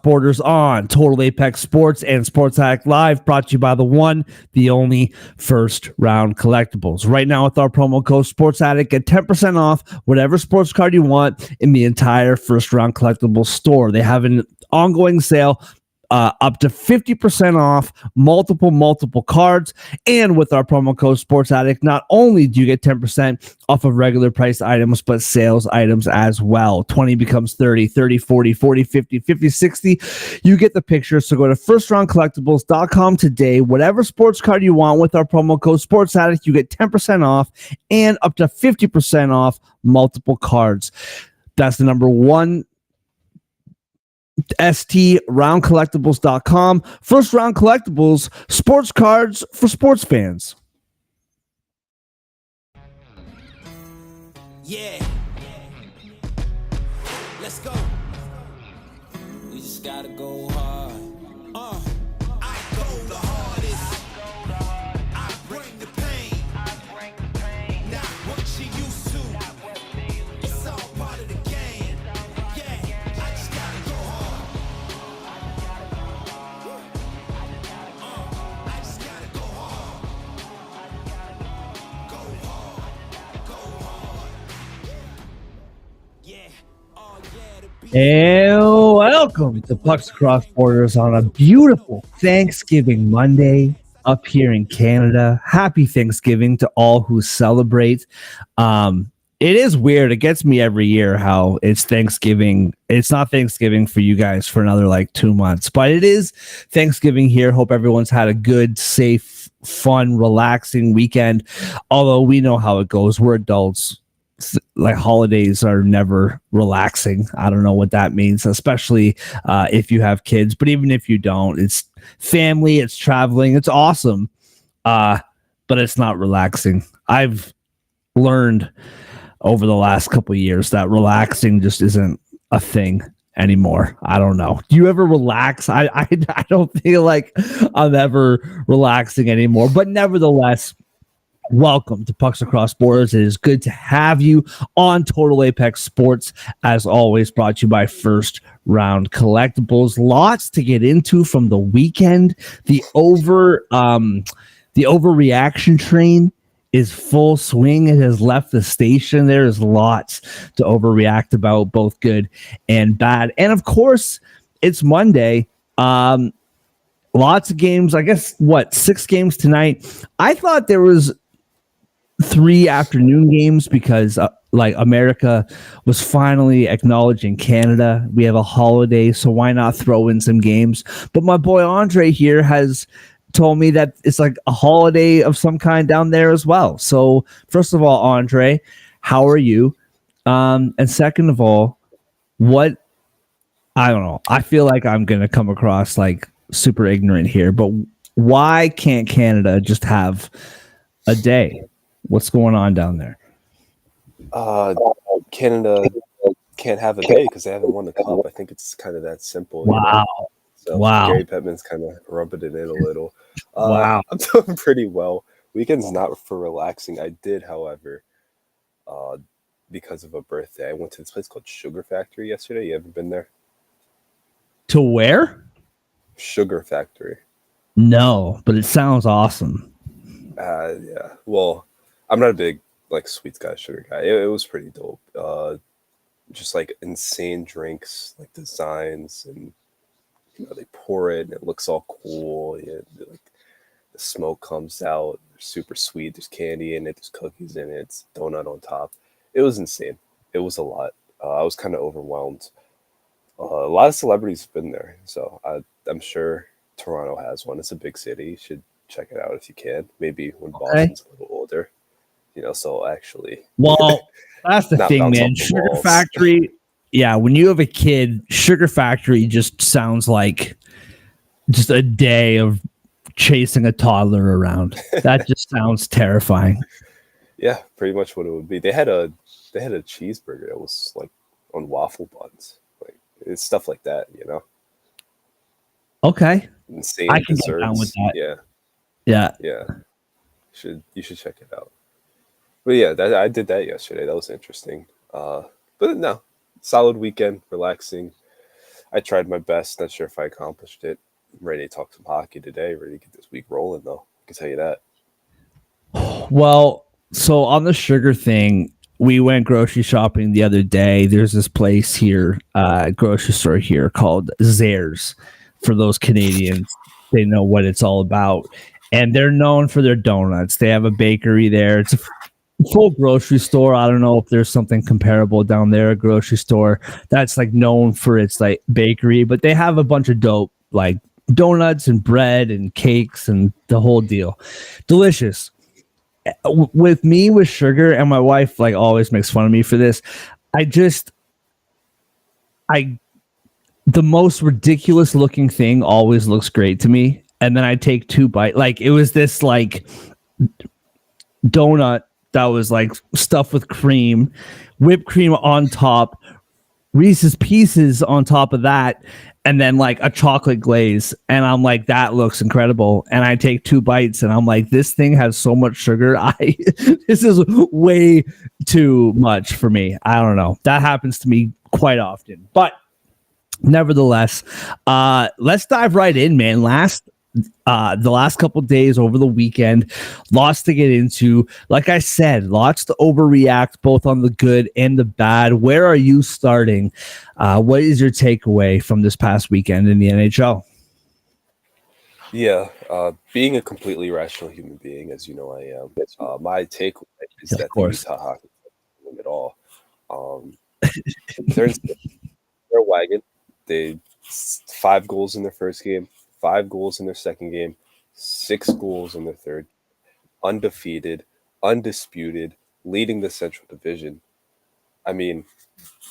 Borders on Total Apex Sports and Sports Addict Live, brought to you by the one, the only First Round Collectibles. Right now with our promo code Sports Addict, get 10% off whatever sports card you want in the entire First Round Collectibles store. They have an ongoing sale up to 50% off multiple cards. And with our promo code Sports Addict, not only do you get 10% off of regular priced items, but sales items as well. 20 becomes 30, 30, 40, 40, 50, 50, 60. You get the picture. So go to firstroundcollectibles.com today. Whatever sports card you want with our promo code Sports Addict, you get 10% off and up to 50% off multiple cards. That's the number one. STRoundCollectibles.com. First Round Collectibles, sports cards for sports fans. Yeah. Let's go. We just gotta go hard. I go the hardest. I bring the pain. Not what you used to. It's all part of the game. Yeah, I just gotta go hard. I just gotta go hard. Go hard. Go hard. Yeah. Oh yeah. And welcome to Pucks Across Borders on a beautiful Thanksgiving Monday up here in Canada. Happy Thanksgiving to all who celebrate. It is weird. It gets me every year how it's Thanksgiving. It's not Thanksgiving for you guys for another like 2 months, but it is Thanksgiving here. Hope everyone's had a good, safe, fun, relaxing weekend. Although we know how it goes. We're adults. Like holidays are never relaxing. I don't know what that means, especially if you have kids. But even if you don't, it's family, it's traveling, it's awesome. But it's not relaxing. I've learned over the last couple of years that relaxing just isn't a thing anymore. I don't know. Do you ever relax? I don't feel like I'm ever relaxing anymore. But nevertheless, welcome to Pucks Across Borders. It is good to have you on Total Apex Sports, as always, brought to you by First Round Collectibles. Lots to get into from the weekend. The overreaction train is full swing. It has left the station. There is lots to overreact about, both good and bad. And of course, it's Monday. Lots of games. I guess 6 games tonight. I thought there was 3 afternoon games because America was finally acknowledging Canada. We have a holiday, so why not throw in some games? But my boy Andre here has told me that it's like a holiday of some kind down there as well. So first of all, Andre, how are you? And second of all, I don't know. I feel like I'm going to come across like super ignorant here, but why can't Canada just have a day? What's going on down there? Canada can't have a day because they haven't won the cup. I think it's kind of that simple. Wow. You know? So wow. Gary Bettman's kind of rubbing it in a little. Wow. I'm doing pretty well. Weekend's not for relaxing. I did, however, because of a birthday, I went to this place called Sugar Factory yesterday. You ever been there? To where? Sugar Factory. No, but it sounds awesome. Yeah. Well, I'm not a big sweets guy, sugar guy. It was pretty dope. Just like insane drinks, like designs, and they pour it and it looks all cool. The smoke comes out. They're super sweet. There's candy in it. There's cookies in it. It's donut on top. It was insane. It was a lot. I was kind of overwhelmed. A lot of celebrities have been there, so I'm sure Toronto has one. It's a big city. You should check it out if you can. Maybe when Boston's a little older, so actually. Well, that's the thing, man. Sugar Factory. Yeah, when you have a kid, Sugar Factory just sounds like just a day of chasing a toddler around. That just sounds terrifying. Yeah, pretty much what it would be. They had a cheeseburger that was like on waffle buns. It's stuff like that, Okay. Insane I can desserts. get down with that. Yeah. Yeah. You should check it out. But yeah, I did that yesterday. That was interesting. But no, solid weekend, relaxing. I tried my best. Not sure if I accomplished it. I'm ready to talk some hockey today. Ready to get this week rolling, though. I can tell you that. Well, so on the sugar thing, we went grocery shopping the other day. There's this place here, grocery store here called Zares. For those Canadians, they know what it's all about. And they're known for their donuts. They have a bakery there. It's a full grocery store. I don't know if there's something comparable down there, a grocery store that's like known for its like bakery, but they have a bunch of dope like donuts and bread and cakes and the whole deal. Delicious. With me with sugar, and my wife like always makes fun of me for this. I the most ridiculous looking thing always looks great to me, and then I take 2 bites. Like it was this like donut that was like stuffed with cream, whipped cream on top, Reese's Pieces on top of that, and then like a chocolate glaze. And I'm like, that looks incredible. And I take 2 bites, and I'm like, this thing has so much sugar. This is way too much for me. I don't know. That happens to me quite often, but nevertheless, let's dive right in, man. The last couple days over the weekend, lots to get into. Like I said, lots to overreact, both on the good and the bad. Where are you starting? What is your takeaway from this past weekend in the NHL? Yeah, being a completely rational human being, as you know I am, my takeaway is Of that the course. Utah Hockey don't win it all. Um, they're they're wagon. They 5 goals in their first game, 5 goals in their second game, 6 goals in their third. Undefeated, undisputed, leading the Central Division. I mean,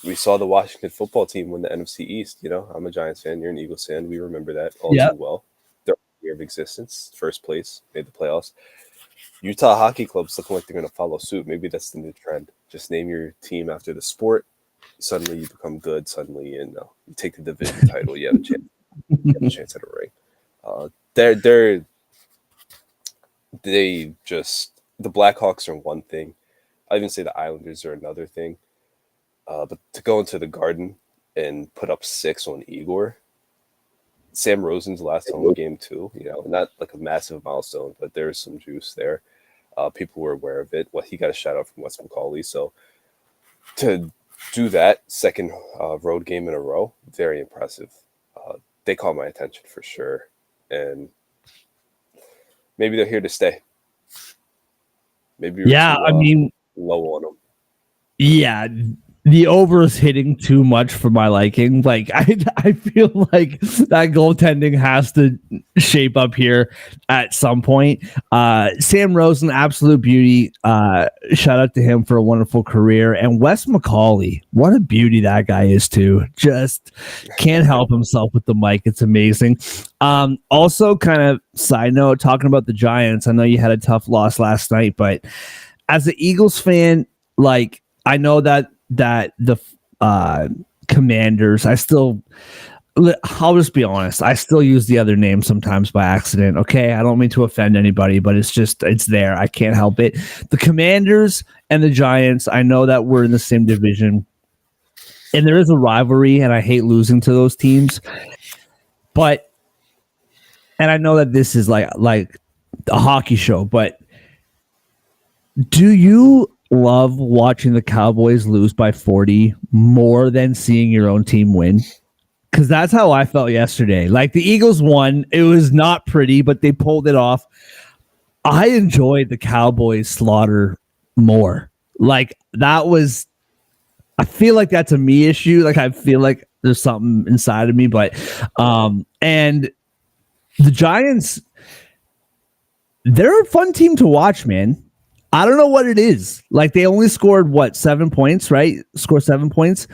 we saw the Washington football team win the NFC East. You know, I'm a Giants fan. You're an Eagles fan. We remember that all Yeah. too well. Their year of existence, first place, made the playoffs. Utah Hockey Club's looking like they're going to follow suit. Maybe that's the new trend. Just name your team after the sport. Suddenly you become good. Suddenly, you take the division title. You have a chance. You have a chance at a ring. They just the Blackhawks are one thing. I even say the Islanders are another thing. But to go into the Garden and put up 6 on Igor, Sam Rosen's last home game too. Not like a massive milestone, but there's some juice there. People were aware of it. Well, he got a shout out from Wes McCauley. So to do that second road game in a row, very impressive. They caught my attention for sure, and maybe they're here to stay. Maybe Yeah, I mean, low on them. yeah, the over is hitting too much for my liking. Like I feel like that goaltending has to shape up here at some point. Sam Rosen, absolute beauty. Shout out to him for a wonderful career. And Wes McCauley, what a beauty that guy is too. Just can't help himself with the mic. It's amazing. Also, kind of side note, talking about the Giants. I know you had a tough loss last night, but as an Eagles fan, like I know that the Commanders, I'll just be honest, I still use the other name sometimes by accident. Okay, I don't mean to offend anybody, but it's there. I can't help it. The Commanders and the Giants, I know that we're in the same division, and there is a rivalry, and I hate losing to those teams. But, and I know that this is like a hockey show, but do you love watching the Cowboys lose by 40 more than seeing your own team win? Because that's how I felt yesterday. Like the Eagles won. It was not pretty, but they pulled it off. I enjoyed the Cowboys slaughter more. Like that was, I feel like that's a me issue. Like I feel like there's something inside of me, but, and the Giants, they're a fun team to watch, man. I don't know what it is. Like they only scored 7 points, right? Score 7 points.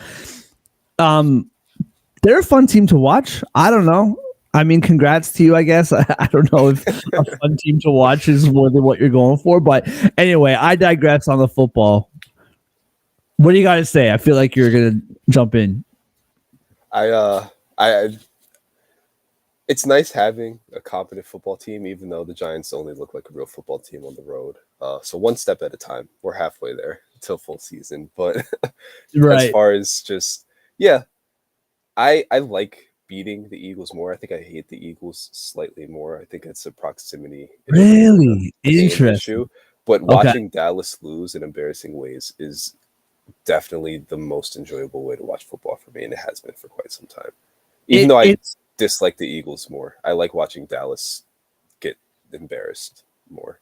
They're a fun team to watch. I don't know. I mean, congrats to you, I guess. I don't know if a fun team to watch is more than what you're going for, but anyway, I digress on the football. What do you got to say? I feel like you're gonna jump in. It's nice having a competent football team, even though the Giants only look like a real football team on the road. So one step at a time. We're halfway there until full season. But Right. as far as just, yeah, I like beating the Eagles more. I think I hate the Eagles slightly more. I think it's a proximity issue than Really a name interesting. issue. But Okay. watching Dallas lose in embarrassing ways is definitely the most enjoyable way to watch football for me, and it has been for quite some time. Even though I It's dislike the Eagles more, I like watching Dallas get embarrassed more.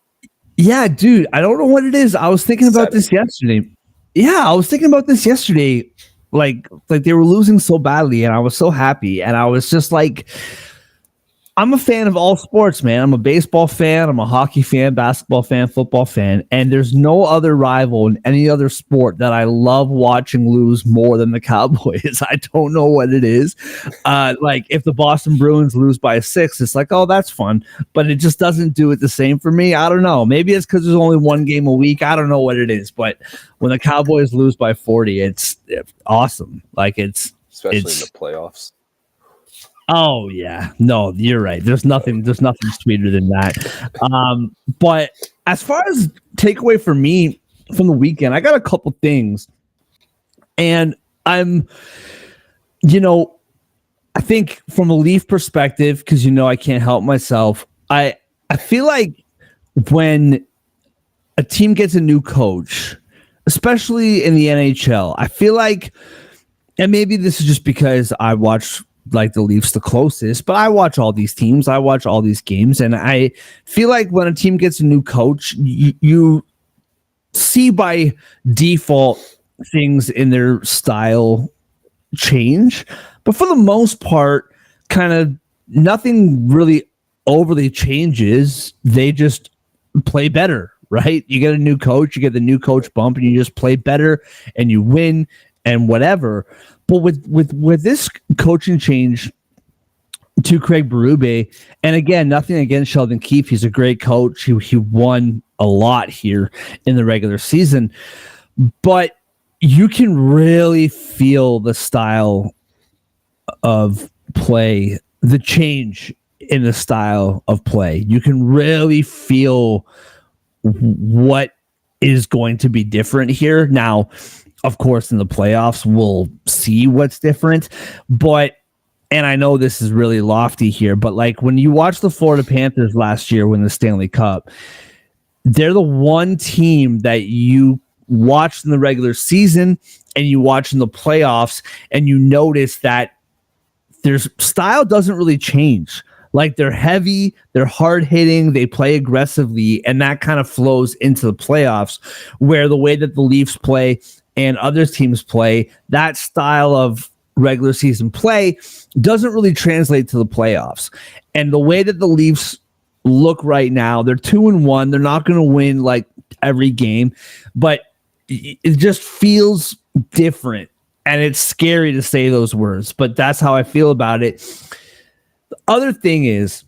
yeah, dude. I don't know what it is. I was thinking It's about this satisfying. yesterday. Yeah, I was thinking about this yesterday. Like they were losing so badly, and I was so happy, and I was just like, I'm a fan of all sports, man. I'm a baseball fan, I'm a hockey fan, basketball fan, football fan, and there's no other rival in any other sport that I love watching lose more than the Cowboys. I don't know what it is. Like if the Boston Bruins lose by 6, it's like, oh, that's fun, but it just doesn't do it the same for me. I don't know. Maybe it's because there's only one game a week. I don't know what it is, but when the Cowboys lose by 40, it's awesome. Like Especially in the playoffs. Oh yeah, no, you're right. There's nothing sweeter than that. But as far as takeaway for me from the weekend, I got a couple things, and I'm, you know, I think from a Leaf perspective, because I can't help myself. I feel like when a team gets a new coach, especially in the NHL, I feel like, and maybe this is just because I watch like the Leafs the closest, but I watch all these teams, I watch all these games, and I feel like when a team gets a new coach, you see by default things in their style change, but for the most part, kind of nothing really overly changes. They just play better, right? You get a new coach, you get the new coach bump, and you just play better and you win and whatever. But with this coaching change to Craig Berube, and again, nothing against Sheldon Keefe. He's a great coach. He won a lot here in the regular season, but you can really feel the style of play, the change in the style of play. You can really feel what is going to be different here. Now, of course, in the playoffs, we'll see what's different. But, and I know this is really lofty here, but like when you watch the Florida Panthers last year win the Stanley Cup, they're the one team that you watch in the regular season and you watch in the playoffs, and you notice that their style doesn't really change. Like they're heavy, they're hard hitting, they play aggressively, and that kind of flows into the playoffs, where the way that the Leafs play and other teams play, that style of regular season play doesn't really translate to the playoffs. And the way that the Leafs look right now, they're 2-1. They're not going to win like every game, but it just feels different. And it's scary to say those words, but that's how I feel about it. The other thing is,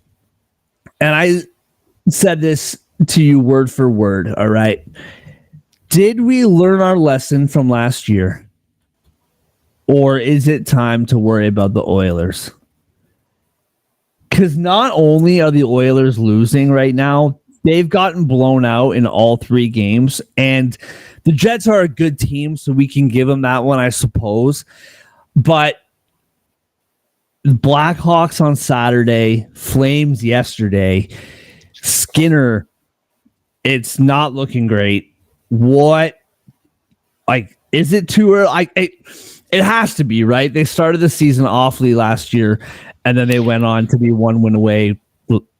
and I said this to you word for word, all right? Did we learn our lesson from last year? Or is it time to worry about the Oilers? Because not only are the Oilers losing right now, they've gotten blown out in all 3 games. And the Jets are a good team, so we can give them that one, I suppose. But the Blackhawks on Saturday, Flames yesterday, Skinner, it's not looking great. What, like, is it too early? It has to be, right? They started the season awfully last year, and then they went on to be 1 win away.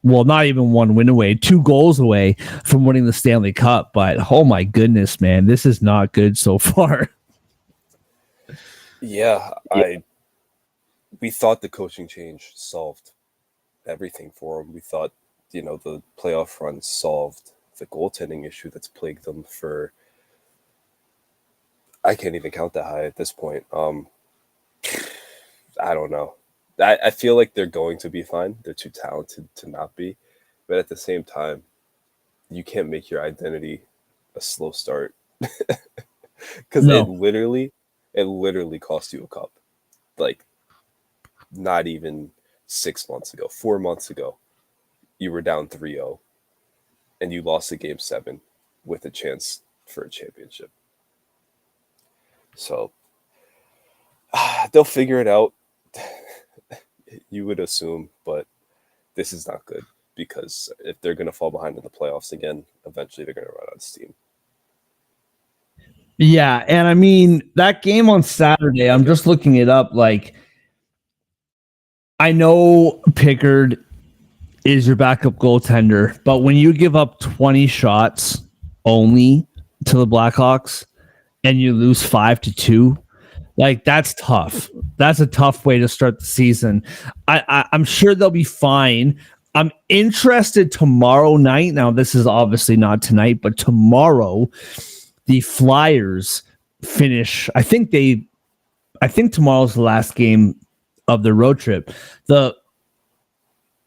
Well, not even 1 win away, 2 goals away from winning the Stanley Cup. But oh my goodness, man, this is not good so far. Yeah, we thought the coaching change solved everything for them. We thought, the playoff run solved the goaltending issue that's plagued them for, I can't even count that high at this point. I don't know. I feel like they're going to be fine. They're too talented to not be. But at the same time, you can't make your identity a slow start. Because No. it literally cost you a cup. Like, not even 6 months ago, 4 months ago, you were down 3-0 and you lost the game 7 with a chance for a championship. So they'll figure it out. You would assume, but this is not good because if they're going to fall behind in the playoffs again, eventually they're going to run out of steam. Yeah, and I mean that game on Saturday, I'm just looking it up. Like, I know Pickard is your backup goaltender, but when you give up 20 shots only to the Blackhawks and you lose 5-2, like that's tough. That's a tough way to start the season. I'm sure they'll be fine. I'm interested tomorrow night. Now, this is obviously not tonight, but tomorrow the Flyers finish. I think tomorrow's the last game of the road trip. The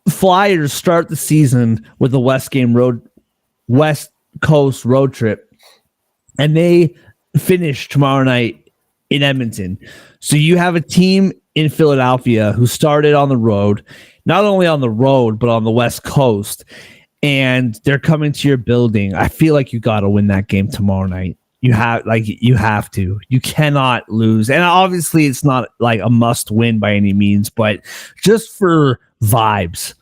Flyers start the season with the West Coast road trip, and they finish tomorrow night in Edmonton. So you have a team in Philadelphia who started on the road, not only on the road, but on the West Coast, and they're coming to your building. I feel like you got to win that game tomorrow night. You have to. You cannot lose. And obviously it's not like a must win by any means, but just for vibes.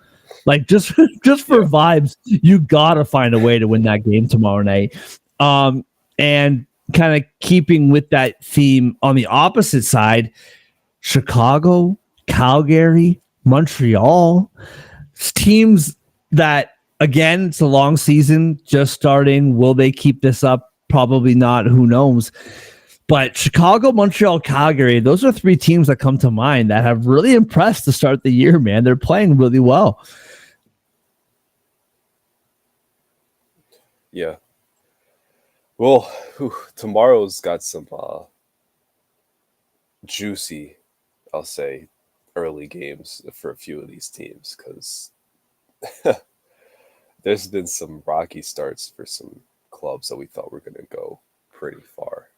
Like just for vibes, you got to find a way to win that game tomorrow night. And kind of keeping with that theme on the opposite side, Chicago, Calgary, Montreal, teams that, again, it's a long season just starting. Will they keep this up? Probably not. Who knows? But Chicago, Montreal, Calgary, those are three teams that come to mind that have really impressed to start the year, man. They're playing really well. Yeah. Well, tomorrow's got some juicy, I'll say, early games for a few of these teams because there's been some rocky starts for some clubs that we thought were going to go pretty far.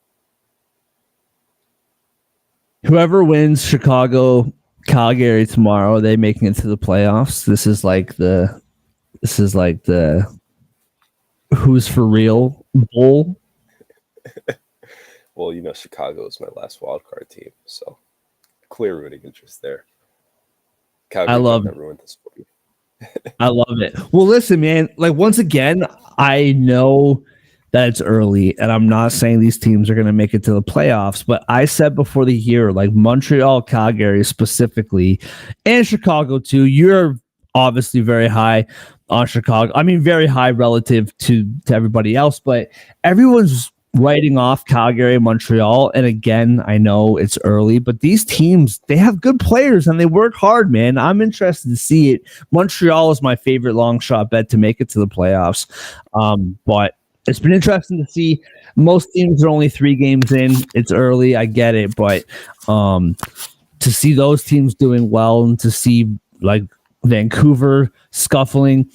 Whoever wins Chicago, Calgary tomorrow, they making it to the playoffs. This is like the who's for real bowl. Well, Chicago is my last wild card team, so clear rooting interest there. Calgary, I love that ruined this for me. I love it. Well, listen, man, like once again, I know that it's early and I'm not saying these teams are going to make it to the playoffs, but I said before the year, like Montreal, Calgary specifically, and Chicago too, you're obviously very high on Chicago. I mean, very high relative to everybody else, but everyone's writing off Calgary and Montreal. And again, I know it's early, but these teams, they have good players and they work hard, man. I'm interested to see it. Montreal is my favorite long shot bet to make it to the playoffs. But it's been interesting to see. Most teams are only 3 games in. It's early. I get it. But to see those teams doing well and to see like Vancouver scuffling,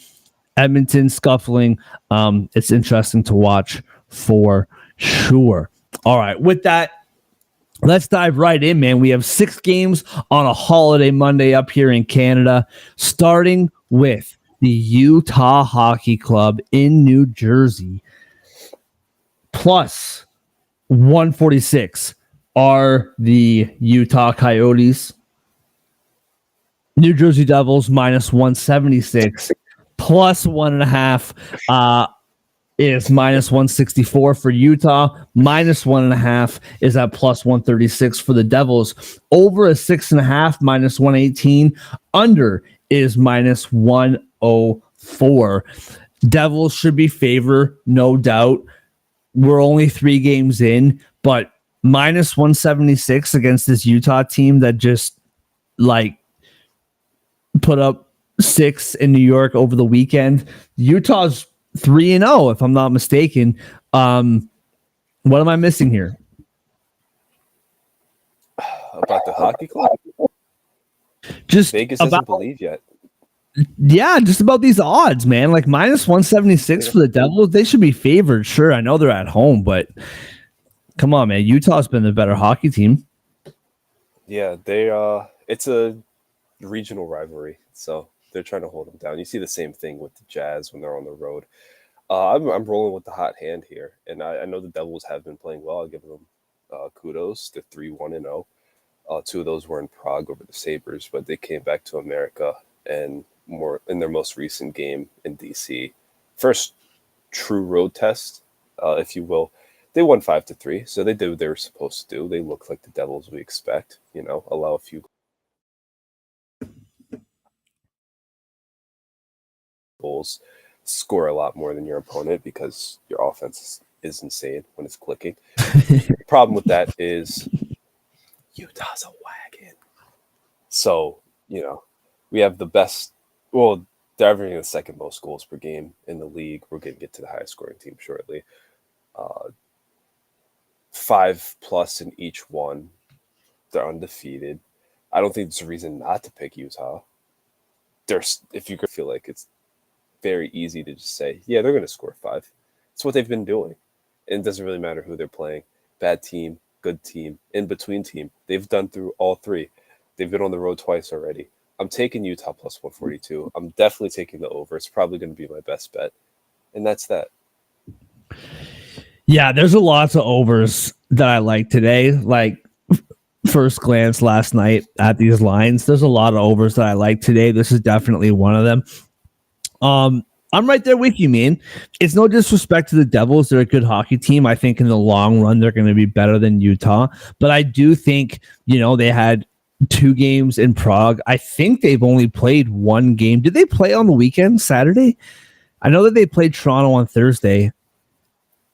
Edmonton scuffling, it's interesting to watch for sure. All right. With that, let's dive right in, man. We have 6 games on a holiday Monday up here in Canada, starting with the Utah Hockey Club in New Jersey. Plus 146 are the Utah Coyotes. New Jersey Devils minus 176. Plus 1.5 is minus 164 for Utah. Minus 1.5 is at plus 136 for the Devils. Over a 6.5, minus 118. Under is minus 104. Devils should be favored, no doubt. We're only 3 games in, but minus 176 against this Utah team that just like put up 6 in New York over the weekend. Utah's 3-0, if I'm not mistaken. What am I missing here? About the hockey club? Just Vegas doesn't believe yet. Yeah, just about these odds, man. Like minus 176 for the Devils. They should be favored. Sure, I know they're at home, but come on, man. Utah's been the better hockey team. Yeah, it's a regional rivalry, so they're trying to hold them down. You see the same thing with the Jazz when they're on the road. I'm rolling with the hot hand here, and I know the Devils have been playing well. I'll give them kudos. They're 3-1-0. Two of those were in Prague over the Sabres, but they came back to America and more in their most recent game in DC. First true road test, if you will. They won 5-3, so they did what they were supposed to do. They looked like the Devils we expect, allow a few goals, score a lot more than your opponent because your offense is insane when it's clicking. The problem with that is Utah's a wagon. So, we have the best, well, they're averaging the second most goals per game in the league. We're going to get to the highest scoring team shortly. 5+ in each one. They're undefeated. I don't think there's a reason not to pick Utah. If you feel like it's very easy to just say, yeah, they're going to score 5. It's what they've been doing. And it doesn't really matter who they're playing. Bad team, good team, in-between team. They've done through all 3. They've been on the road twice already. I'm taking Utah plus 142. I'm definitely taking the over. It's probably going to be my best bet. And that's that. Yeah, there's a lots of overs that I like today. Like, first glance last night at these lines, there's a lot of overs that I like today. This is definitely one of them. I'm right there with you, man. It's no disrespect to the Devils. They're a good hockey team. I think in the long run, they're going to be better than Utah. But I do think, they had 2 games in Prague. I think they've only played 1 game. Did they play on the weekend, Saturday? I know that they played Toronto on Thursday.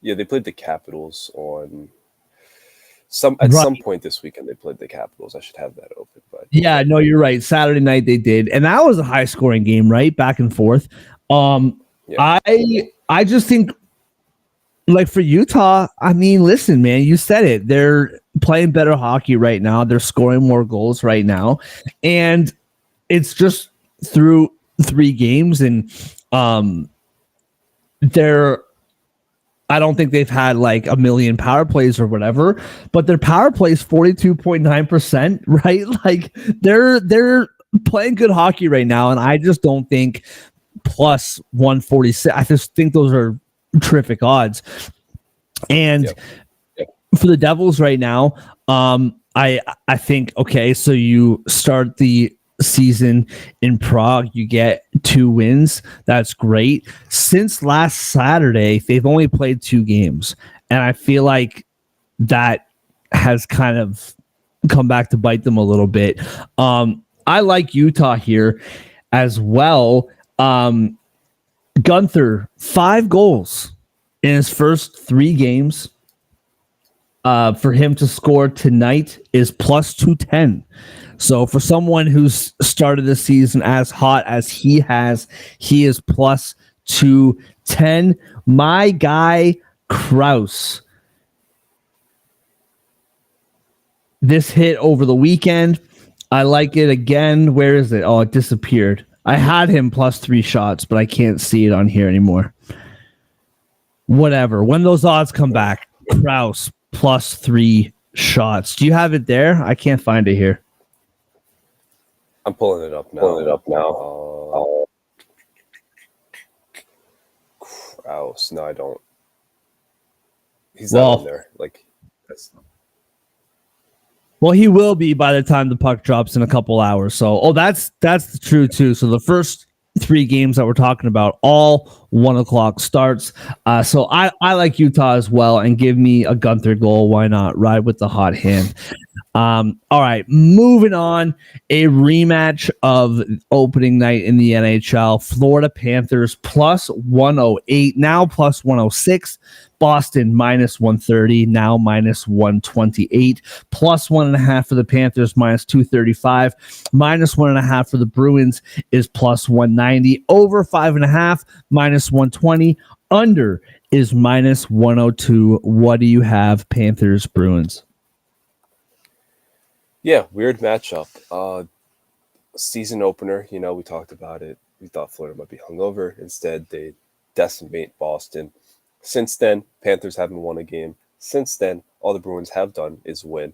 Yeah, they played the Capitals on some point this weekend. They played the Capitals. I should have that open. But yeah, no, you're right. Saturday night they did, and that was a high scoring game, right? Back and forth. Yeah. I just think, like, for Utah, I mean, listen, man, you said it. They're playing better hockey right now. They're scoring more goals right now, and it's just through 3 games, and I don't think they've had like a million power plays or whatever, but their power play is 42.9%, right? Like they're playing good hockey right now, and I just don't think plus 146. I just think those are terrific odds. And for the Devils right now, I think, okay, so you start the season in Prague, you get 2 wins. That's great. Since last Saturday, they've only played 2 games, and I feel like that has kind of come back to bite them a little bit. I like Utah here as well. Gunther, 5 goals in his first 3 games. For him to score tonight is plus 210. So for someone who's started the season as hot as he has, he is plus 210. My guy, Kraus. This hit over the weekend. I like it again. Where is it? Oh, it disappeared. I had him plus 3 shots, but I can't see it on here anymore. Whatever. When those odds come back, Kraus plus 3 shots. Do you have it there? I can't find it here. I'm pulling it up now. Kraus. No, I don't. He's not on there. Well, he will be by the time the puck drops in a couple hours. So, that's true too. So the first 3 games that we're talking about, all 1:00 starts. So I like Utah as well, and give me a Gunther goal. Why not? Ride with the hot hand. All right, moving on. A rematch of opening night in the NHL. Florida Panthers plus 108, now plus 106. Boston minus 130, now minus 128. Plus 1.5 for the Panthers, minus 235. Minus 1.5 for the Bruins is plus 190. Over 5.5, minus 120. Under is minus 102. What do you have, Panthers, Bruins? Yeah, weird matchup. Season opener, we talked about it. We thought Florida might be hungover. Instead, they decimate Boston. Since then, Panthers haven't won a game. Since then, all the Bruins have done is win.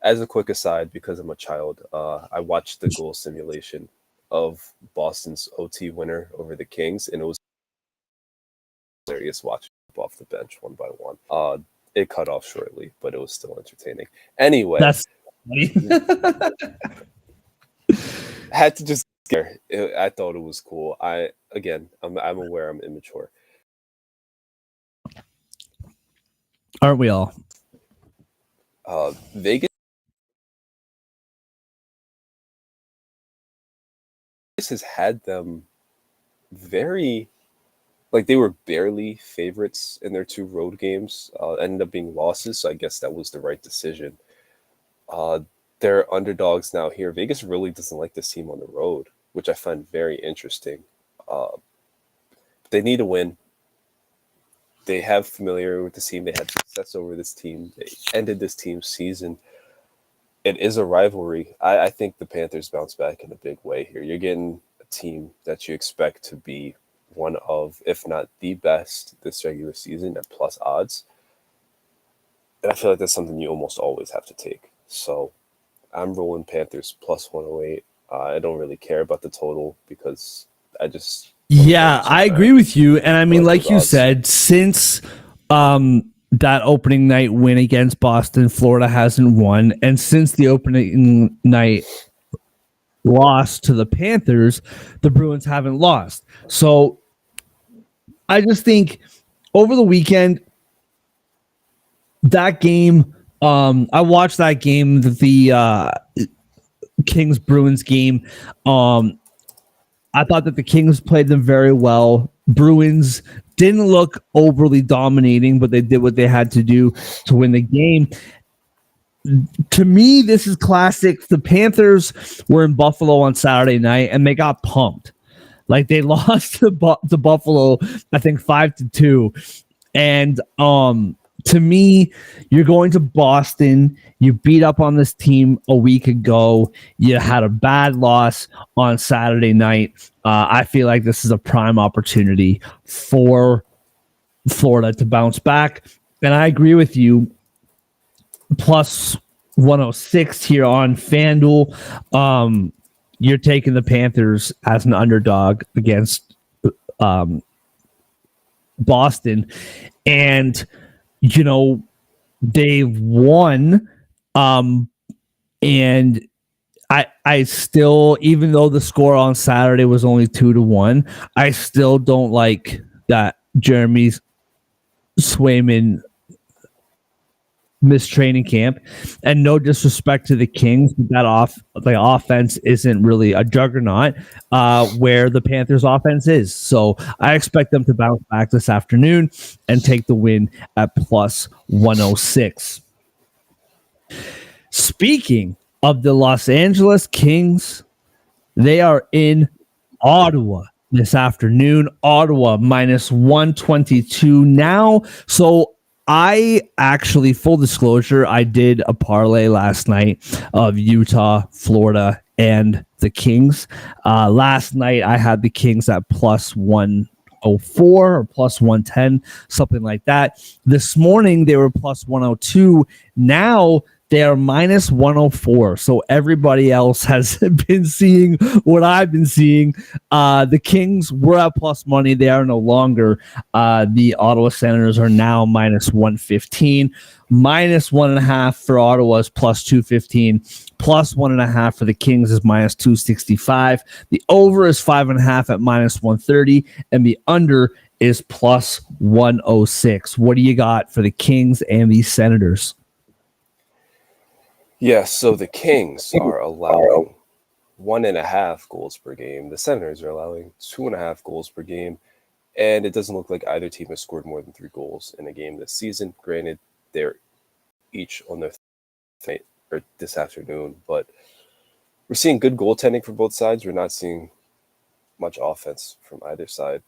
As a quick aside, because I'm a child, I watched the goal simulation of Boston's OT winner over the Kings, and it was hilarious watching off the bench one by one. It cut off shortly, but it was still entertaining. Anyway, Had to just scare. I thought it was cool. I'm aware I'm immature. Aren't we all? Vegas has had them very, like, they were barely favorites in their 2 road games. Ended up being losses, so I guess that was the right decision. They're underdogs now here. Vegas really doesn't like this team on the road, which I find very interesting. They need a win. They have familiarity with the team. They had success over this team. They ended this team's season. It is a rivalry. I think the Panthers bounce back in a big way here. You're getting a team that you expect to be one of, if not the best this regular season at plus odds. And I feel like that's something you almost always have to take. So I'm rolling Panthers plus 108. I don't really care about the total because I just... Yeah, I agree with you. And I mean, like you said, since that opening night win against Boston, Florida hasn't won. And since the opening night loss to the Panthers, the Bruins haven't lost. So I just think over the weekend, that game, I watched that game, the Kings Bruins game. I thought that the Kings played them very well. Bruins didn't look overly dominating, but they did what they had to do to win the game. To me, this is classic. The Panthers were in Buffalo on Saturday night, and they got pumped. Like, they lost to Buffalo, I think 5-2. And to me, you're going to Boston. You beat up on this team a week ago. You had a bad loss on Saturday night. I feel like this is a prime opportunity for Florida to bounce back. And I agree with you. Plus 106 here on FanDuel. You're taking the Panthers as an underdog against Boston. And you know, they've won. And I still, even though the score on Saturday was only 2-1, I still don't like that Jeremy Swayman missed training camp. And no disrespect to the Kings, but the offense isn't really a juggernaut where the Panthers offense is. So I expect them to bounce back this afternoon and take the win at plus 106. Speaking of the Los Angeles Kings, they are in Ottawa this afternoon. Ottawa minus 122 now. So I actually, full disclosure, I did a parlay last night of Utah, Florida, and the Kings. Last night, I had the Kings at plus 104 or plus 110, something like that. This morning, they were plus 102. Now, they are minus 104. So everybody else has been seeing what I've been seeing. The Kings were at plus money. They are no longer. The Ottawa Senators are now minus 115. Minus 1.5 for Ottawa is plus 215. Plus 1.5 for the Kings is minus 265. The over is 5.5 at minus 130. And the under is plus 106. What do you got for the Kings and the Senators? Yeah, so the Kings are allowing 1.5 goals per game. The Senators are allowing 2.5 goals per game. And it doesn't look like either team has scored more than 3 goals in a game this season. Granted, they're each on their night or this afternoon, but we're seeing good goaltending for both sides. We're not seeing much offense from either side.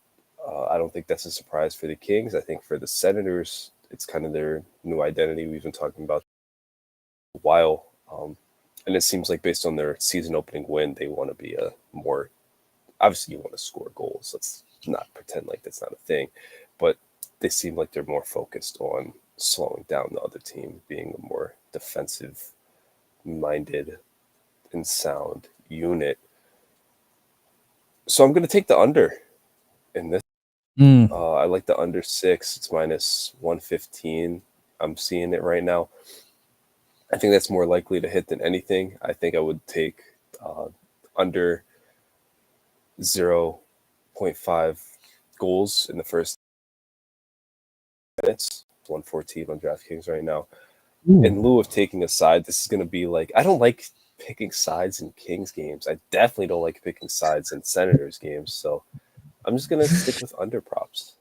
I don't think that's a surprise for the Kings. I think for the Senators, it's kind of their new identity. We've been talking about a while. And it seems like based on their season opening win, they want to be a more, obviously you want to score goals. Let's not pretend like that's not a thing, but they seem like they're more focused on slowing down the other team, being a more defensive minded and sound unit. So I'm going to take the under in this. I like the under 6. It's minus 115. I'm seeing it right now. I think that's more likely to hit than anything. I think I would take under 0.5 goals in the first minutes. 114 on DraftKings right now. In lieu of taking a side, this is going to be like, I don't like picking sides in Kings games. I definitely don't like picking sides in Senators games. So I'm just going to stick with under props.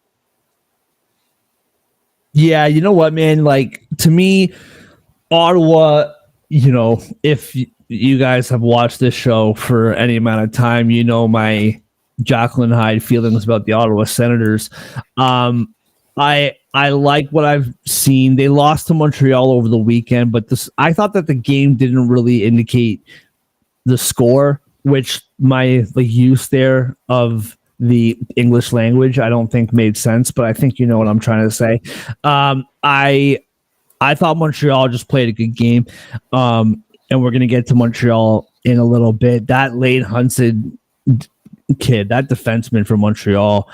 Yeah, you know what, man? Like, to me, Ottawa, if you guys have watched this show for any amount of time, my Jacqueline Hyde feelings about the Ottawa Senators. I like what I've seen. They lost to Montreal over the weekend, but I thought that the game didn't really indicate the score, which my use there of the English language I don't think made sense, but I think you know what I'm trying to say. I thought Montreal just played a good game, and we're gonna get to Montreal in a little bit. That Lane Hunted kid, that defenseman from Montreal,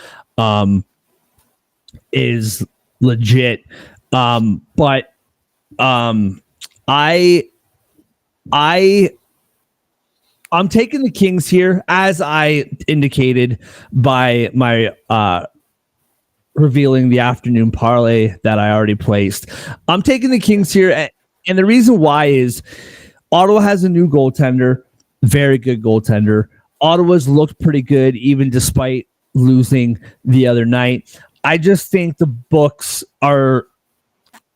is legit. But I'm taking the Kings here, as I indicated by my revealing the afternoon parlay that I already placed. I'm taking the Kings here, and the reason why is Ottawa has a new goaltender, very good goaltender. Ottawa's looked pretty good, even despite losing the other night. I just think the books are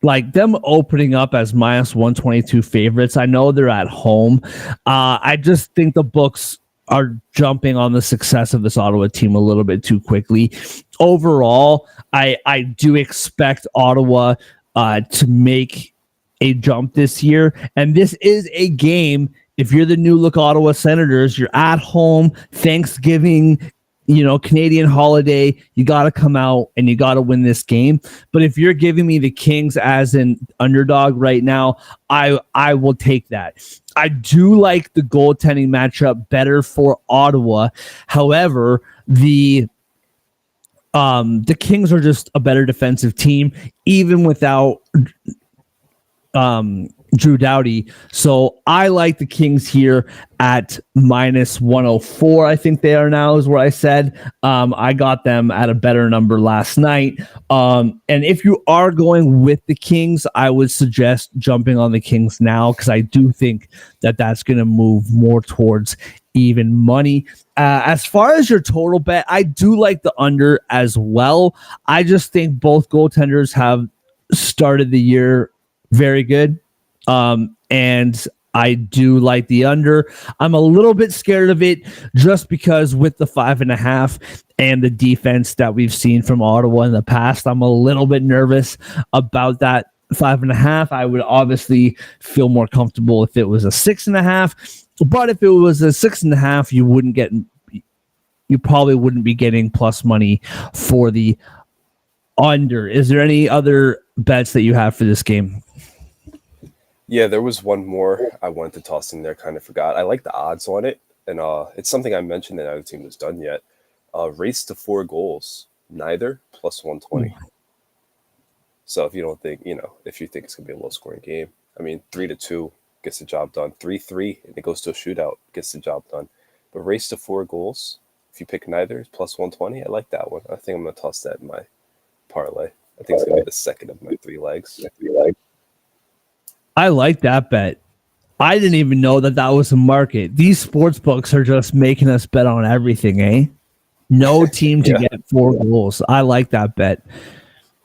like them opening up as minus 122 favorites. I know they're at home. I just think the books are jumping on the success of this Ottawa team a little bit too quickly. Overall, I do expect Ottawa to make a jump this year. And this is a game. If you're the new look Ottawa Senators, you're at home, Thanksgiving, Canadian holiday, you got to come out and you got to win this game. But if you're giving me the Kings as an underdog right now, I will take that. I do like the goaltending matchup better for Ottawa. However, the Kings are just a better defensive team, even without Drew Doughty. So I like the Kings here at minus 104. I think they are now, is what I said. I got them at a better number last night. And if you are going with the Kings, I would suggest jumping on the Kings now, because I do think that that's going to move more towards even money. As far as your total bet, I do like the under as well. I just think both goaltenders have started the year very good. And I do like the under. I'm a little bit scared of it just because with the 5.5 and the defense that we've seen from Ottawa in the past, I'm a little bit nervous about that 5.5. I would obviously feel more comfortable if it was a 6.5, but if it was a 6.5, you probably wouldn't be getting plus money for the under. Is there any other bets that you have for this game? Yeah, there was one more I wanted to toss in there, kind of forgot. I like the odds on it, and it's something I mentioned that neither team has done yet. Race to 4 goals, neither, plus 120. So if you don't think, if you think it's going to be a low-scoring game, 3-2 gets the job done. 3-3, and it goes to a shootout, gets the job done. But race to 4 goals, if you pick neither, plus 120, I like that one. I think I'm going to toss that in my parlay. I think it's going to be the second of my 3 legs. I like that bet. I didn't even know that was a market. These sports books are just making us bet on everything, eh? No team to get 4 goals. I like that bet.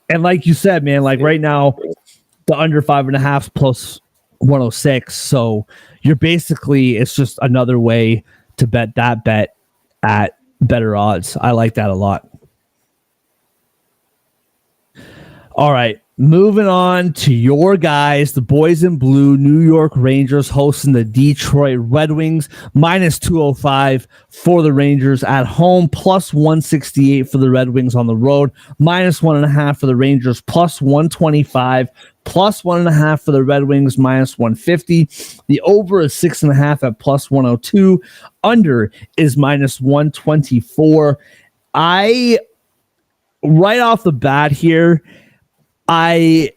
And like you said, man, like right now, the under 5.5 plus 106. So you're basically, it's just another way to bet that bet at better odds. I like that a lot. All right. Moving on to your guys, the boys in blue, New York Rangers hosting the Detroit Red Wings, minus 205 for the Rangers at home, plus 168 for the Red Wings on the road, minus 1.5 for the Rangers, plus 125, plus 1.5 for the Red Wings, minus 150. The over is 6.5 at plus 102. Under is minus 124. Right off the bat here, I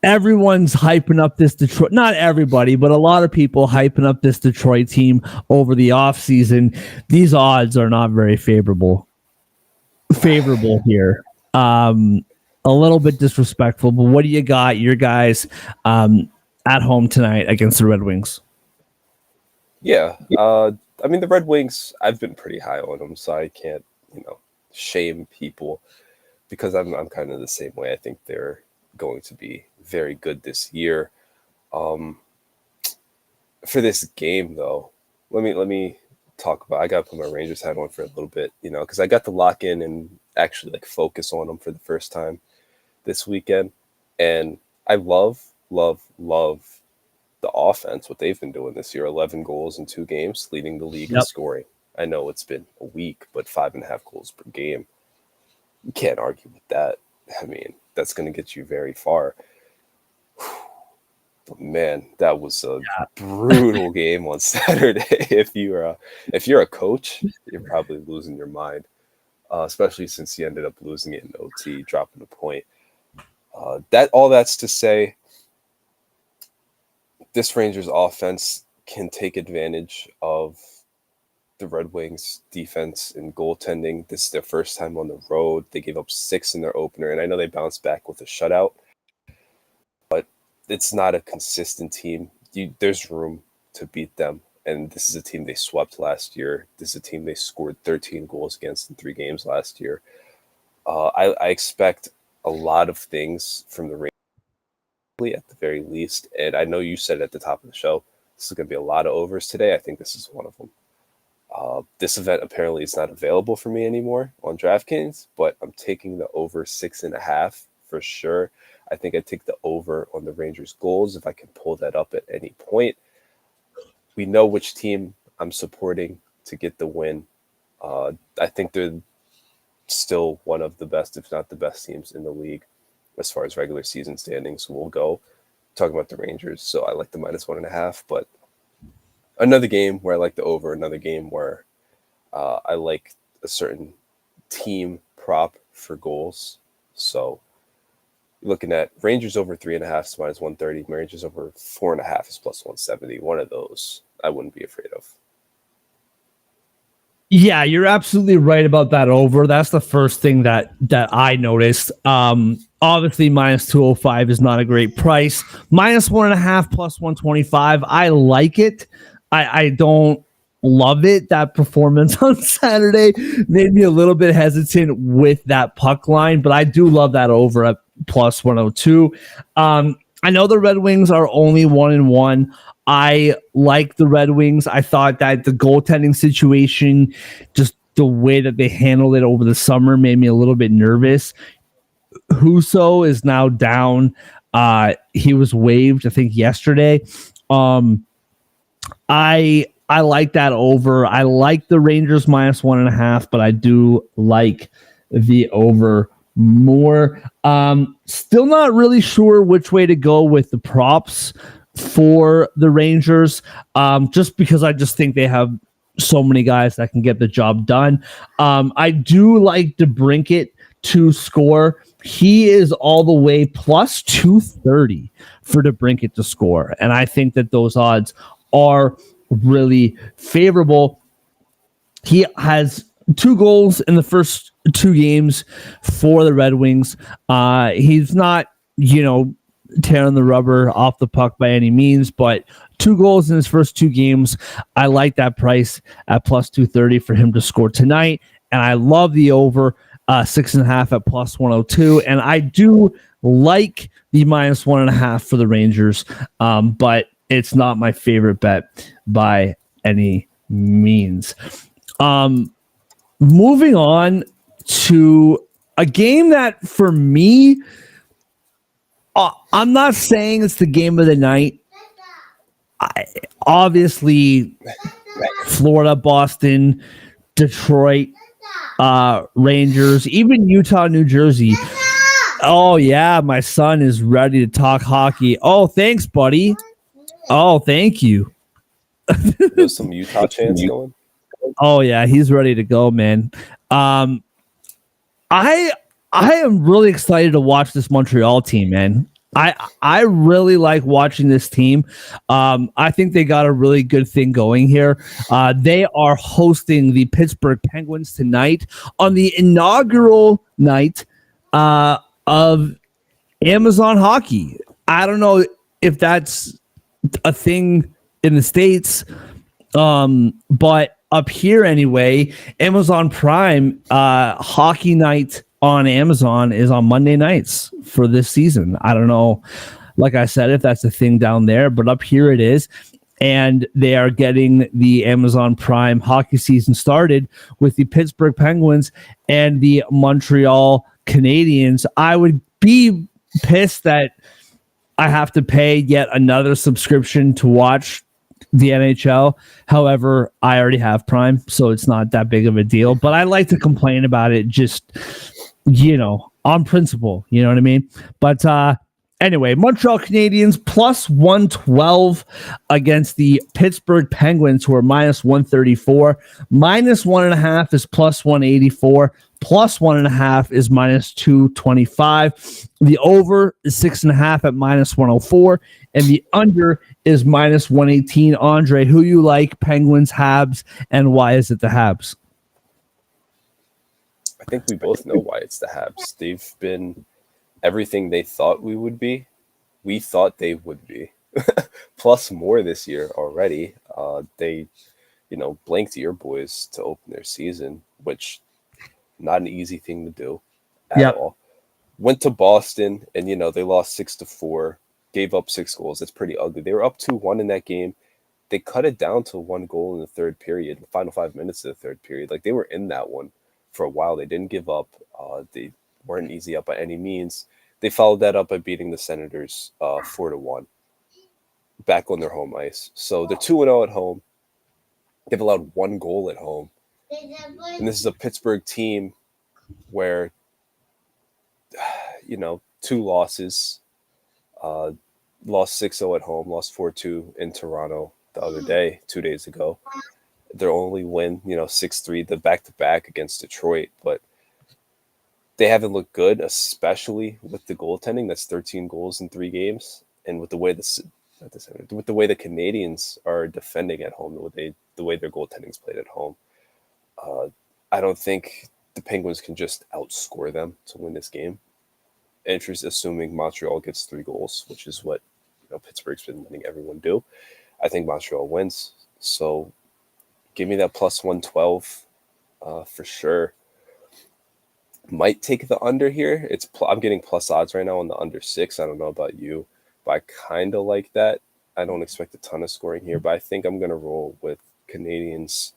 everyone's hyping up this Detroit, not everybody, but a lot of people hyping up this Detroit team over the offseason. These odds are not very favorable here. A little bit disrespectful, but what do you got, your guys, at home tonight against the Red Wings? Yeah. I mean, the Red Wings, I've been pretty high on them, so I can't, shame people because I'm kind of the same way. I think they're going to be very good this year. For this game, though, let me talk about. I got to put my Rangers hat on for a little bit, because I got to lock in and actually like focus on them for the first time this weekend, and I love the offense, what they've been doing this year. 11 goals in 2 games, leading the league in scoring. I know it's been a week, but 5.5 goals per game. You can't argue with that. I mean, that's going to get you very far. But man, that was a brutal game on Saturday. If you're a coach, you're probably losing your mind, especially since he ended up losing it in OT, dropping a point. That's to say, this Rangers offense can take advantage of the Red Wings defense and goaltending. This is their first time on the road. They gave up 6 in their opener, and I know they bounced back with a shutout, but it's not a consistent team. There's room to beat them, and this is a team they swept last year. This is a team they scored 13 goals against in 3 games last year. I expect a lot of things from the Rangers at the very least, and I know you said at the top of the show, this is going to be a lot of overs today. I think this is one of them. This event apparently is not available for me anymore on DraftKings, but I'm taking the over 6.5 for sure. I think I'd take the over on the Rangers goals if I can pull that up at any point. We know which team I'm supporting to get the win. I think they're still one of the best, if not the best teams in the league as far as regular season standings will go. Talking about the Rangers, so I like the -1.5, but another game where I like the over, another game where I like a certain team prop for goals. So looking at Rangers over 3.5 is -130, Rangers over 4.5 is +170. One of those I wouldn't be afraid of. Yeah, you're absolutely right about that over. That's the first thing that I noticed. Obviously, -205 is not a great price. -1.5 +125. I like it. I don't love it. That performance on Saturday made me a little bit hesitant with that puck line, but I do love that over at +102. I know the Red Wings are only 1-1. I like the Red Wings. I thought that the goaltending situation, just the way that they handled it over the summer, made me a little bit nervous. Husso is now down. He was waived, I think, yesterday. I like that over. I like the Rangers -1.5, but I do like the over more. Still not really sure which way to go with the props for the Rangers, just because I just think they have so many guys that can get the job done. I do like DeBrincat to score. He is all the way +230 for DeBrincat to score, and I think that those odds are really favorable. He has 2 goals in the first 2 games for the Red Wings. He's not, tearing the rubber off the puck by any means, but 2 goals in his first 2 games. I like that price at +230 for him to score tonight, and I love the over 6.5 at +102, and I do like the -1.5 for the Rangers, but it's not my favorite bet by any means. Moving on to a game that, for me, I'm not saying it's the game of the night. Obviously, Florida, Boston, Detroit, Rangers, even Utah, New Jersey. Oh, yeah, my son is ready to talk hockey. Oh, thanks, buddy. Oh, thank you. There's some Utah chants going. Oh, yeah, he's ready to go, man. I am really excited to watch this Montreal team, man. I really like watching this team. I think they got a really good thing going here. They are hosting the Pittsburgh Penguins tonight on the inaugural night of Amazon Hockey. I don't know if that's a thing in the States, but up here anyway, Amazon Prime Hockey Night on Amazon is on Monday nights for this season. I don't know, like I said, if that's a thing down there, but up here it is. And they are getting the Amazon Prime hockey season started with the Pittsburgh Penguins and the Montreal Canadiens. I would be pissed that I have to pay yet another subscription to watch the NHL. However, I already have Prime, so it's not that big of a deal. But I like to complain about it just, on principle. You know what I mean? But anyway, Montreal Canadiens plus 112 against the Pittsburgh Penguins, who are minus 134. Minus 1.5 is plus 184. Plus 1.5 is minus 225. The over is 6.5 at minus 104. And the under is minus 118. Andre, who you like, Penguins, Habs, and why is it the Habs? I think we both know why it's the Habs. They've been everything they thought we would be. We thought they would be. Plus more this year already. They, blanked your boys to open their season, which not an easy thing to do at all. Went to Boston and, they lost 6-4, gave up 6 goals. That's pretty ugly. They were up 2-1 in that game. They cut it down to 1 goal in the third period, the final 5 minutes of the third period. Like, they were in that one for a while. They didn't give up. They weren't easy up by any means. They followed that up by beating the Senators 4-1 back on their home ice. So they're 2-0 at home. They've allowed 1 goal at home. And this is a Pittsburgh team where, 2 losses, lost 6-0 at home, lost 4-2 in Toronto the other day, 2 days ago. Their only win, 6-3, the back-to-back against Detroit. But they haven't looked good, especially with the goaltending. That's 13 goals in 3 games. And with the way the Canadians are defending at home, the way their goaltending's played at home, I don't think the Penguins can just outscore them to win this game. And just assuming Montreal gets 3 goals, which is what Pittsburgh's been letting everyone do. I think Montreal wins. So give me that plus 112 for sure. Might take the under here. I'm getting plus odds right now on the under 6. I don't know about you, but I kind of like that. I don't expect a ton of scoring here, but I think I'm going to roll with Canadians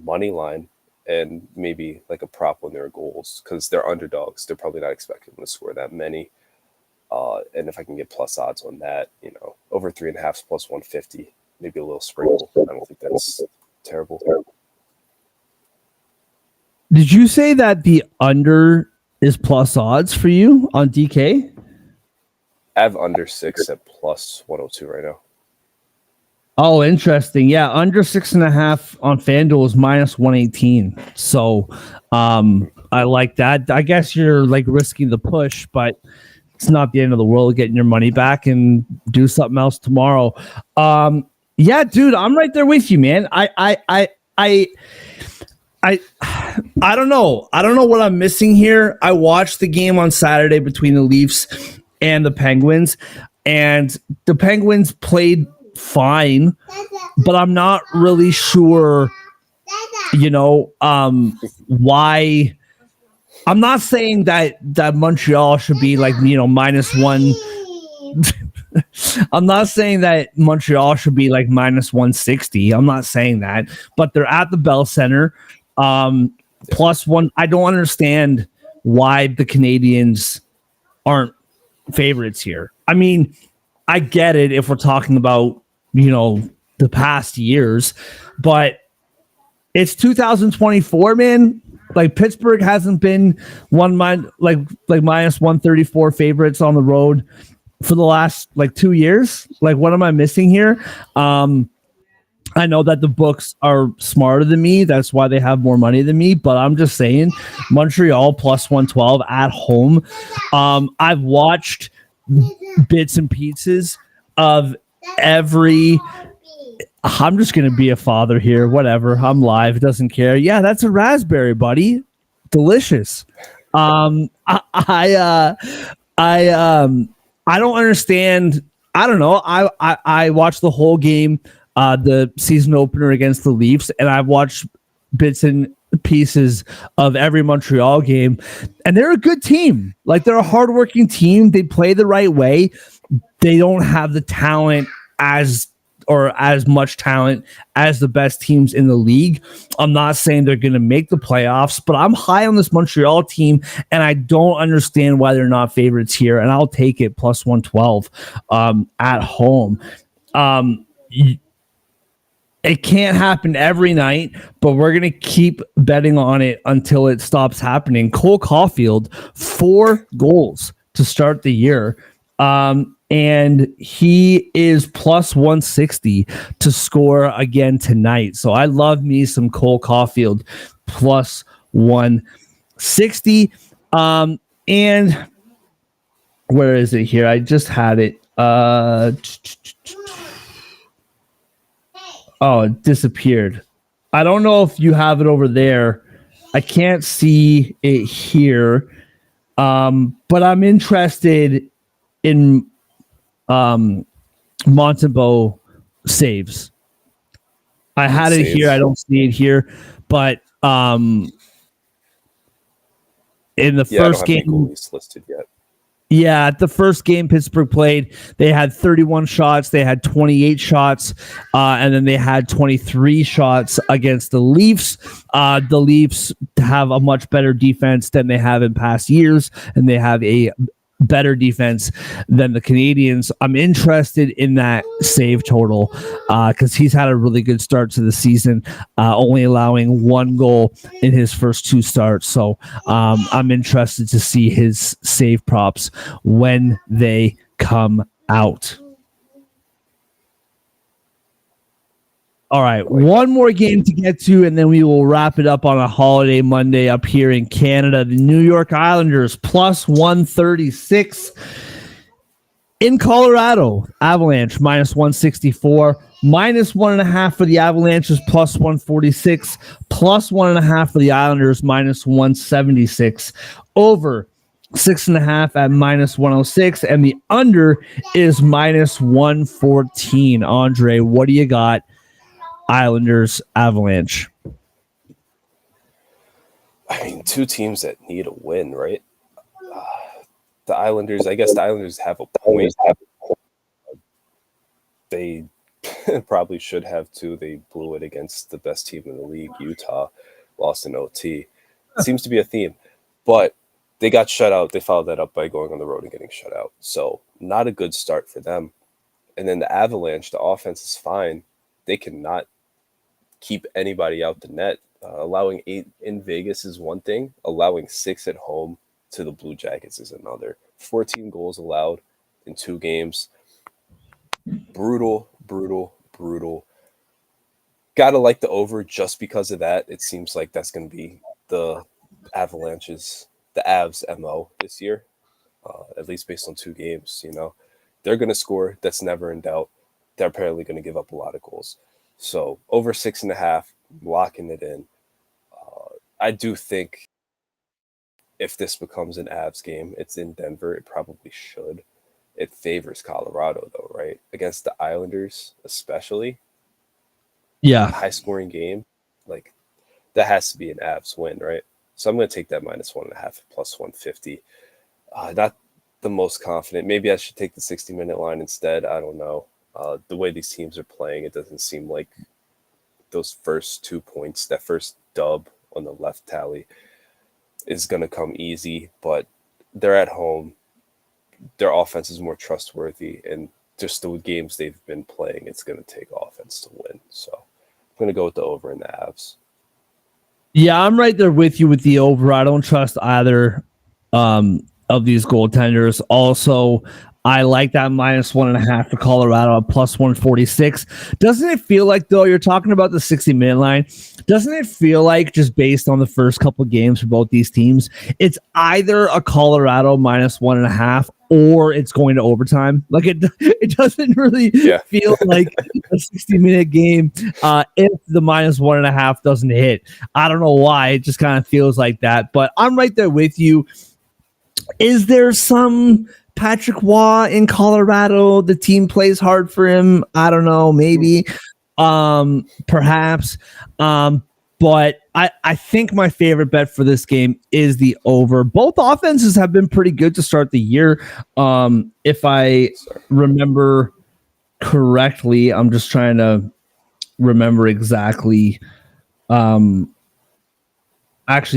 money line and maybe like a prop on their goals because they're underdogs. They're probably not expecting them to score that many. And if I can get plus odds on that, over 3.5 plus 150, maybe a little sprinkle. I don't think that's terrible. Did you say that the under is plus odds for you on DK? I have under 6 at plus 102 right now. Oh, interesting. Yeah, under 6.5 on FanDuel is minus 118. So I like that. I guess you're like risking the push, but it's not the end of the world getting your money back and do something else tomorrow. Yeah, dude, I'm right there with you, man. I don't know. I don't know what I'm missing here. I watched the game on Saturday between the Leafs and the Penguins, and the Penguins played fine, but I'm not really sure, why. I'm not saying that Montreal should be like, minus 1. I'm not saying that Montreal should be like minus 160. I'm not saying that, but they're at the Bell Center. Plus 1. I don't understand why the Canadians aren't favorites here. I mean, I get it if we're talking about, the past years, but it's 2024, man. Like Pittsburgh hasn't been minus 134 favorites on the road for the last 2 years. Like, what am I missing here? I know that the books are smarter than me. That's why they have more money than me. But I'm just saying, Montreal plus 112 at home. I've watched bits and pieces of every. I'm just gonna be a father here. Whatever. I'm live. Doesn't care. Yeah, that's a raspberry, buddy. Delicious. I don't understand. I don't know. I watched the whole game, the season opener against the Leafs, and I've watched bits and pieces of every Montreal game, and they're a good team. Like, they're a hardworking team. They play the right way. They don't have the talent as much talent as the best teams in the league. I'm not saying they're going to make the playoffs, but I'm high on this Montreal team, and I don't understand why they're not favorites here, and I'll take it plus 112 at home. It can't happen every night, but we're going to keep betting on it until it stops happening. Cole Caulfield, 4 goals to start the year. And he is plus 160 to score again tonight. So I love me some Cole Caulfield plus 160. And where is it here? I just had it. It disappeared. I don't know if you have it over there. I can't see it here. But I'm interested in Montembeault saves. I had it here. I don't see it here, but in the first game listed yet. Yeah, the first game Pittsburgh played, they had 31 shots. They had 28 shots, and then they had 23 shots against the Leafs. The Leafs have a much better defense than they have in past years, and they have a better defense than the Canadians. I'm interested in that save total because he's had a really good start to the season, only allowing 1 goal in his first 2 starts. So I'm interested to see his save props when they come out. All right, one more game to get to, and then we will wrap it up on a holiday Monday up here in Canada. The New York Islanders plus 136 in Colorado. Avalanche minus 164, minus 1.5 for the Avalanches, plus 146, plus 1.5 for the Islanders, minus 176. Over 6.5 at minus 106, and the under is minus 114. Andre, what do you got? Islanders, Avalanche. I mean, 2 teams that need a win, right? The Islanders, I guess the Islanders have a point. They probably should have 2. They blew it against the best team in the league, Utah, lost in OT. It seems to be a theme. But they got shut out. They followed that up by going on the road and getting shut out. So not a good start for them. And then the Avalanche, the offense is fine. They cannot keep anybody out the net. Allowing 8 in Vegas is one thing. Allowing 6 at home to the Blue Jackets is another. 14 goals allowed in 2 games. Brutal, brutal, brutal. Gotta like the over just because of that. It seems like that's going to be the Avalanche's, the Avs' MO this year, at least based on 2 games. You know, they're going to score. That's never in doubt. They're apparently going to give up a lot of goals. So over 6.5, locking it in. I do think if this becomes an Avs game, it's in Denver. It probably should. It favors Colorado, though, right? Against the Islanders, especially. Yeah. High scoring game. Like, that has to be an Avs win, right? So I'm going to take that minus 1.5 plus 150. Not the most confident. Maybe I should take the 60-minute line instead. I don't know. The way these teams are playing, it doesn't seem like those first 2 points, that first dub on the left tally is going to come easy, but they're at home. Their offense is more trustworthy, and just the games they've been playing, it's going to take offense to win. So I'm going to go with the over in the Avs. Yeah, I'm right there with you with the over. I don't trust either of these goaltenders. Also, I like that minus 1.5 for Colorado at plus 146. Doesn't it feel like, though, you're talking about the 60-minute line, doesn't it feel like, just based on the first couple of games for both these teams, it's either a Colorado minus 1.5 or it's going to overtime. Like it doesn't really feel like a 60-minute game if the -1.5 doesn't hit. I don't know why. It just kind of feels like that. But I'm right there with you. Is there some Patrick Waugh in Colorado? The team plays hard for him. I don't know. Maybe. Perhaps. But I think my favorite bet for this game is the over. Both offenses have been pretty good to start the year. If I remember correctly, I'm just trying to remember exactly. Actually,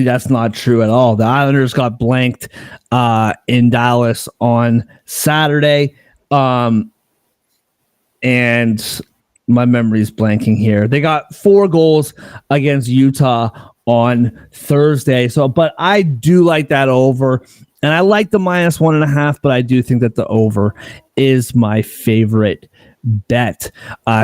that's not true at all. The Islanders got blanked in Dallas on Saturday. And my memory's blanking here. They got 4 goals against Utah on Thursday. So, but I do like that over, and I like the -1.5, but I do think that the over is my favorite bet.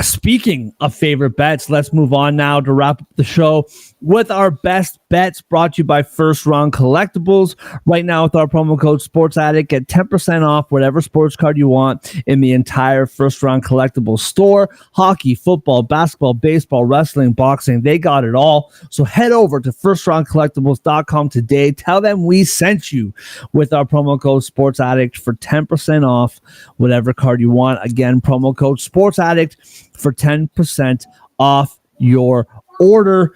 Speaking of favorite bets, let's move on now to wrap up the show with our best bets, brought to you by First Round Collectibles. Right now, with our promo code Sports Addict, get 10% off whatever sports card you want in the entire First Round Collectibles store. Hockey, football, basketball, baseball, wrestling, boxing, they got it all. So head over to firstroundcollectibles.com today. Tell them we sent you with our promo code Sports Addict for 10% off whatever card you want. Again, promo code Sports Addict for 10% off your order.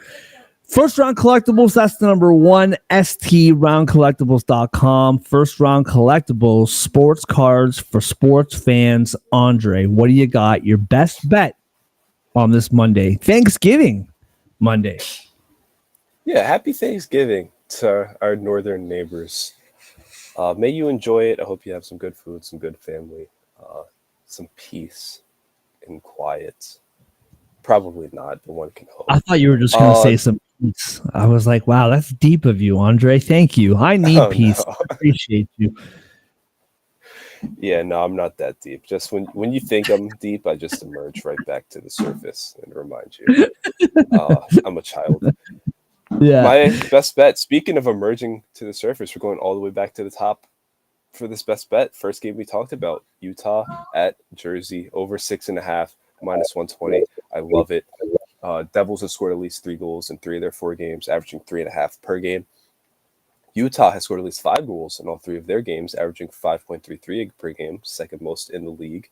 First Round Collectibles, that's the number one, STRoundCollectibles.com. First Round Collectibles, sports cards for sports fans. Andre, what do you got? Your best bet on this Monday, Thanksgiving Monday. Yeah, happy Thanksgiving to our northern neighbors. May you enjoy it. I hope you have some good food, some good family, some peace and quiet. Probably not, but one can hope. I thought you were just going to say some peace. I was like, wow, that's deep of you, Andre. Thank you. I need peace. No. I appreciate you. Yeah, no, I'm not that deep. Just when you think I'm deep, I just emerge right back to the surface and remind you I'm a child. Yeah. My best bet, speaking of emerging to the surface, we're going all the way back to the top for this best bet. First game we talked about, Utah at Jersey, over 6.5, -120. I love it. Devils have scored at least 3 goals in 3 of their 4 games, averaging 3.5 per game. Utah has scored at least 5 goals in all 3 of their games, averaging 5.33 per game, second most in the league.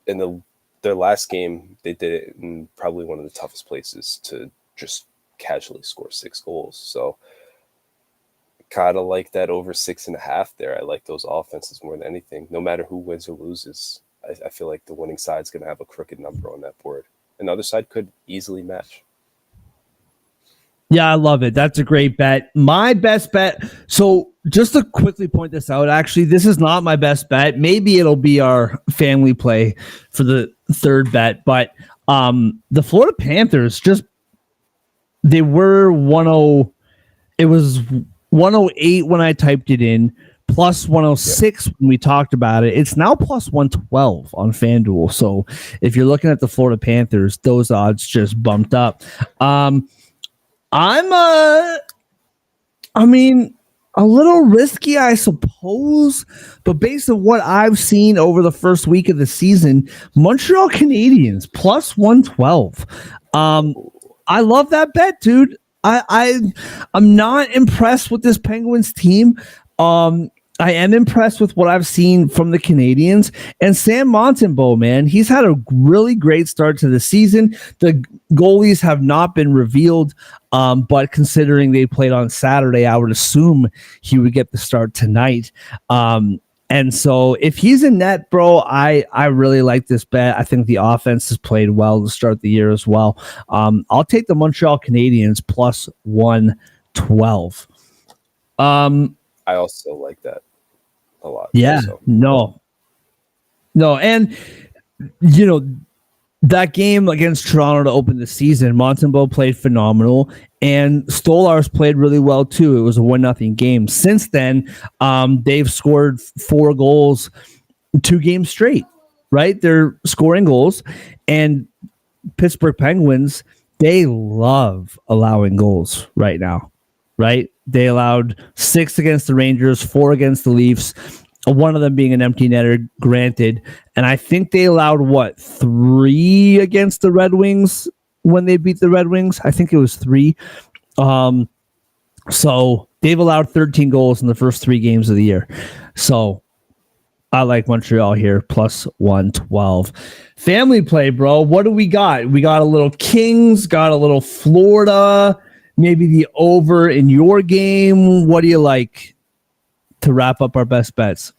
In their last game, they did it in probably one of the toughest places to just casually score 6 goals. So kind of like that over 6.5 there. I like those offenses more than anything. No matter who wins or loses, I feel like the winning side's going to have a crooked number on that board. And the other side could easily match. Yeah, I love it. That's a great bet. My best bet. So just to quickly point this out, actually, this is not my best bet. Maybe it'll be our family play for the third bet. But the Florida Panthers they were 10. It was 108 when I typed it in, plus 106 when we talked about it. It's now plus 112 on FanDuel. So if you're looking at the Florida Panthers, those odds just bumped up. A little risky, I suppose, but based on what I've seen over the first week of the season, Montreal Canadiens plus 112. I love that bet, dude. I'm not impressed with this Penguins team. I am impressed with what I've seen from the Canadiens. And Sam Montembeault, man, he's had a really great start to the season. The goalies have not been revealed, but considering they played on Saturday, I would assume he would get the start tonight. And so if he's in net, bro, I really like this bet. I think the offense has played well to start the year as well. I'll take the Montreal Canadiens plus 112. I also like that a lot. Yeah, also. No. And, that game against Toronto to open the season, Montembeault played phenomenal, and Stolarz played really well too. It was a 1-0 game. Since then, they've scored 4 goals 2 games straight, right? They're scoring goals, and Pittsburgh Penguins, they love allowing goals right now. right? They allowed 6 against the Rangers, 4 against the Leafs, one of them being an empty netter, granted. And I think they allowed, 3 against the Red Wings when they beat the Red Wings? I think it was 3. So they've allowed 13 goals in the first 3 games of the year. So I like Montreal here, plus 112. Family play, bro. What do we got? We got a little Kings, got a little Florida, maybe the over in your game. What do you like to wrap up our best bets?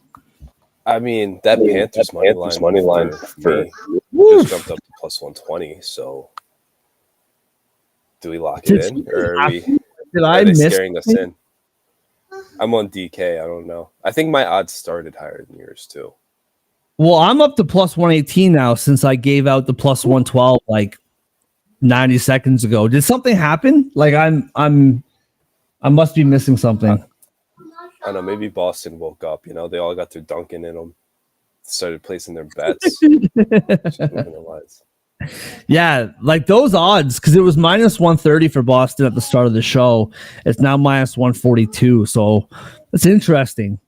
I mean, that Panthers money line for just jumped up to plus 120. So, do we lock it in, or are they scaring us in? I'm on DK. I don't know. I think my odds started higher than yours too. Well, I'm up to plus 118 now since I gave out the plus 112 like 90 seconds ago. Did something happen? Like I must be missing something. I don't know. Maybe Boston woke up. You know, they all got their Dunkin' in them. Started placing their bets. Yeah, like those odds, because it was minus 130 for Boston at the start of the show. It's now minus 142. So it's interesting.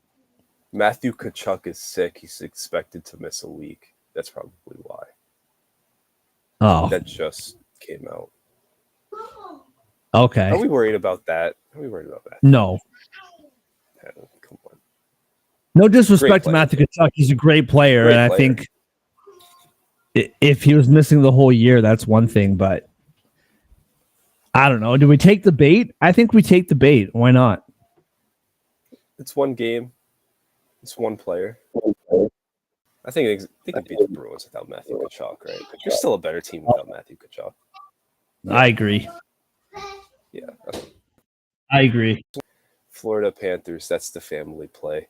Matthew Tkachuk is sick. He's expected to miss a week. That's probably why. Oh, that just came out. Okay. Are we worried about that? No. Yeah, come on. No disrespect to Matthew Tkachuk. He's a great player. I think if he was missing the whole year, that's one thing. But I don't know. Do we take the bait? I think we take the bait. Why not? It's one game. It's one player. I think they can beat the Bruins without Matthew Tkachuk, right? You're still a better team without Matthew Tkachuk. Yeah. I agree. Yeah. I agree. Florida Panthers, that's the family play.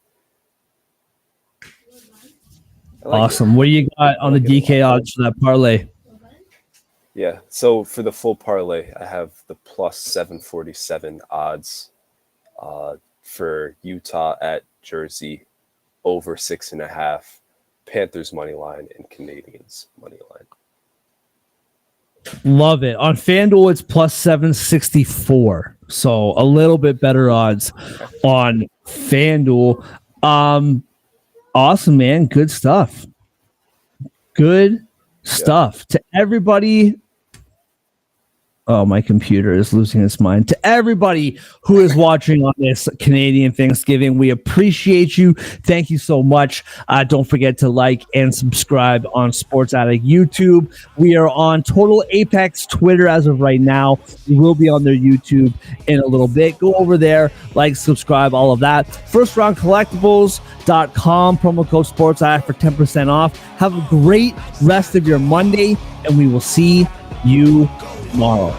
Awesome. What do you got on the DK odds for that parlay? Yeah, so for the full parlay, I have the plus 747 odds for Utah at Jersey, over 6.5, Panthers money line, and Canadians money line. Love it. On FanDuel, it's plus 764. So a little bit better odds on FanDuel. Awesome, man. Good stuff. Good stuff. To everybody. Oh, my computer is losing its mind. To everybody who is watching on this Canadian Thanksgiving, we appreciate you. Thank you so much. Don't forget to like and subscribe on Sports Addict YouTube. We are on Total Apex Twitter as of right now. We will be on their YouTube in a little bit. Go over there, like, subscribe, all of that. FirstRoundCollectibles.com, promo code Sports Addict for 10% off. Have a great rest of your Monday, and we will see you tomorrow.